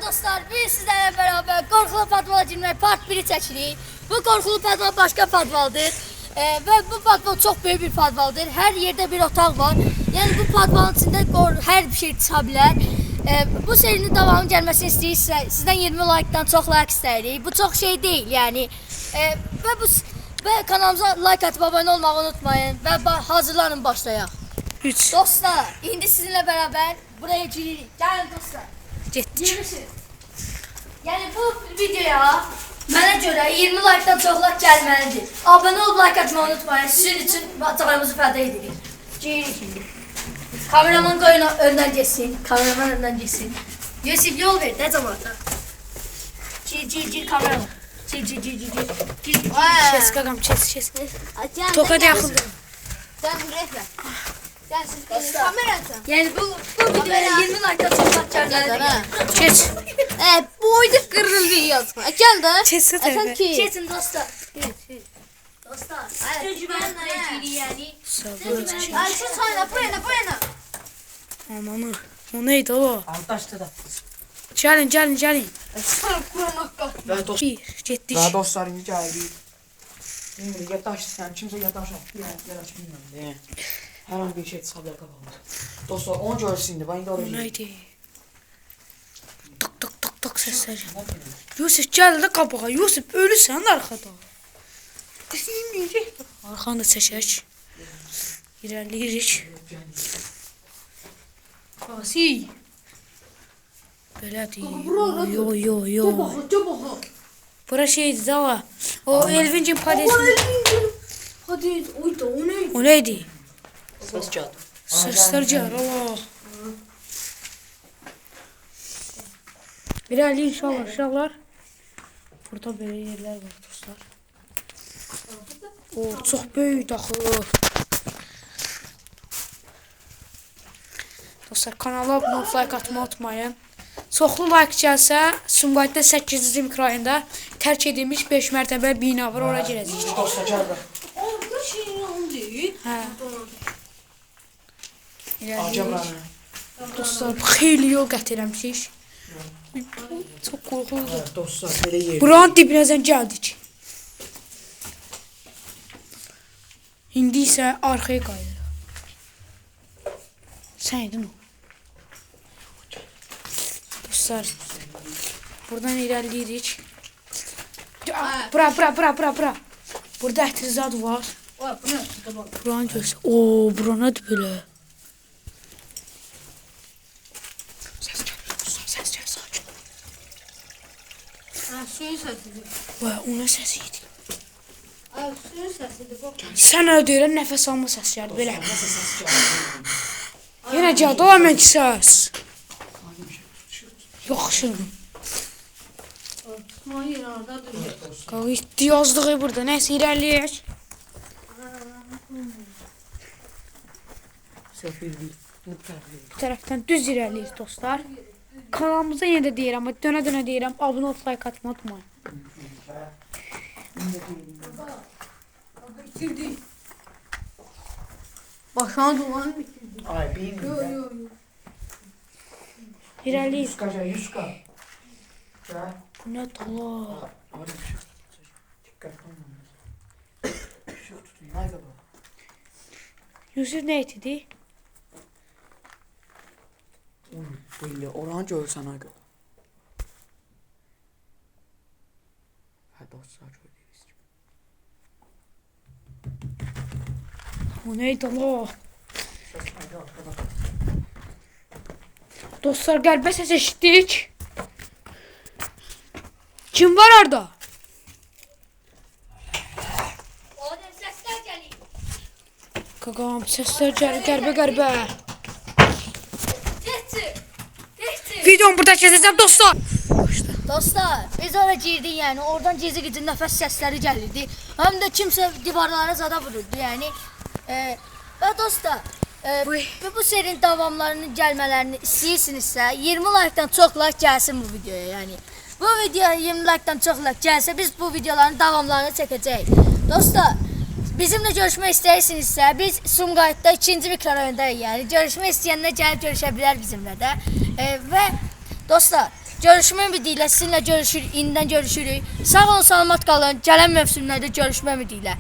dostlar, biz sizlerle beraber Korkulu Padvala Cinler Part 1'i çəkirik. Bu Korkulu Padval başka padvaldır. Ve bu padval çok büyük bir padvaldır. Her yerde bir otaq var. Yani bu padvalın içinde her bir şey çıxa bilər. Bu serinin devamının gelmesini istəyirsə, sizden 20 like'dan çok like istəyirik. Bu çok şey değil yani. Ve kanalımıza like atıp abone olmayı unutmayın. Ve hazırlanın, başlayaq. 3 Dostlar, indi sizinle beraber buraya giririk. Gelin dostlar. Getdik. Girmişik. Yani bu videoya mənə görə 20 like'dan çox like gəlməlidir. Abone olup like atmayı unutmayın. Sizin için canımızı fəda edirik. Giririk şimdi. Kameraman qoyun önden geçsin. Kameraman önden geçsin. Yusuf yol ver. Ne zaman da? Gir kameraman. Gir. Çes qaqam, çes. Tokadı yaxın. Sen buraya ver. Sen siz kamera atın. Yani bu videoya 20 like'dan çox like gəlməlidir. Çes. Bu oydu kırıldı yazma. Gel de. Çes Sen tabii. ki. Geçin dostlar. Dostlar. Tecrübenle ilgili yani. Sabır. Ay şu sayna bu yana. Amanı. O neydi o? Altaş'ta da. Gəlin. Sen kurmak kal. Ve dost, Bir, getdik. ve dostlarım geldi. Bilmiyorum yataş sen kimse yataş at. Yataş bilmiyorum diye. Her an bir şey sabır kapamaz. Dostlar 10 görsün ben de O oraya. neydi? Tık sesler. Yusuf gəl də qabağa. Yusuf ölürsən arxada. Arxanı çəkək. İrəliyirik. Asi. Belədir. Yo. Çabuk. Bura şeydi də o. O Elvincin padesini. Hadi oydu o ne? O neydi? Ses çat. Səslər gəlir. Allah. İrəli inşallah. Burada belə yerlər var dostlar. O çox böyük axı. Dostlar kanala abunə olub like atmayı unutmayın. Çoxlu like gəlsə, Sumqayıtda 8-ci mikrorayonda tərk edilmiş 5 mərtəbə bina var, ora girəcəyik. Dostlar geldi. Orada şey oldu. Hə. Acaba İrəli. ne? Dostlar xeyli yol qət eləmişik. Çox qorxuludur. Evet dostlar böyle yer. Buranın dibinəzən gəldik. İndi isə arxaya qayıdırıq. Sən idin o. Dostlar, buradan irəliyirik. Bura. Burada ətrizad var. Vay bu ne? Tamam. Buranı görsən. Oo, bura nədir belə? Səs gəl, sakin. Ha suyun sesidir. Vay, o nə səs idi? Ay suyun sesidir bak. Sən öyle deyirən nəfəs alma səs gəldi belə. Yenə gəldi o əmənki səs. Yaxşı. Hayır orada duruyor. Qağı itdi yazdıq burada. Nəysə irəliyək. Sefil değil. Muhtemelen. Bu tərəfdən düz irəliyirik dostlar. Kanalımıza yenə də deyirəm, dönə deyirəm, abunə olub like atmayı unutmayın. Başına duman bitirdi. Ay bilmiyorum. Yo. İrəliyirik. 100k. Gel. Bu nə dala? Hadi bir şey tutun. Dikkatli olun. Bir şey tutun. Haydi bak. Yusuf nə etdi? Böyle oranca ölsen aga. Ha dostlar öyleyiz. Bu nə dala? Dostlar qəlbə səs eşitdik. Kim var orada? Oradan sesler geliyor. Qaqam, səslər gəlir qəlbə. Geçin. Videomu burada kəsəcəm dostlar. Dostlar, biz oraya girdik yani. Oradan gizli nəfəs səsləri gəlirdi. Həm də kimsə divarlara zada vururdu yani. Və dostlar, bu serinin davamlarının gəlmələrini istəyirsinizsə 20 like'dan çox like gəlsin bu videoya yani. Bu videoya 20 like'dan çox like gəlsə biz bu videoların davamlarını çəkəcəyik. Dostlar, bizimle görüşmək istəyirsinizsə biz Sumqayıtda 2-ci mikrorayondayıq yani. Görüşmək istəyənlər gəlib görüşə bilər bizimlə də. Və dostlar, Görüşmək ümidilə sizinlə görüşürük, indidən görüşürük. Sağ olun, salamat qalın. Gələn mövsümlərdə görüşmək ümidilə.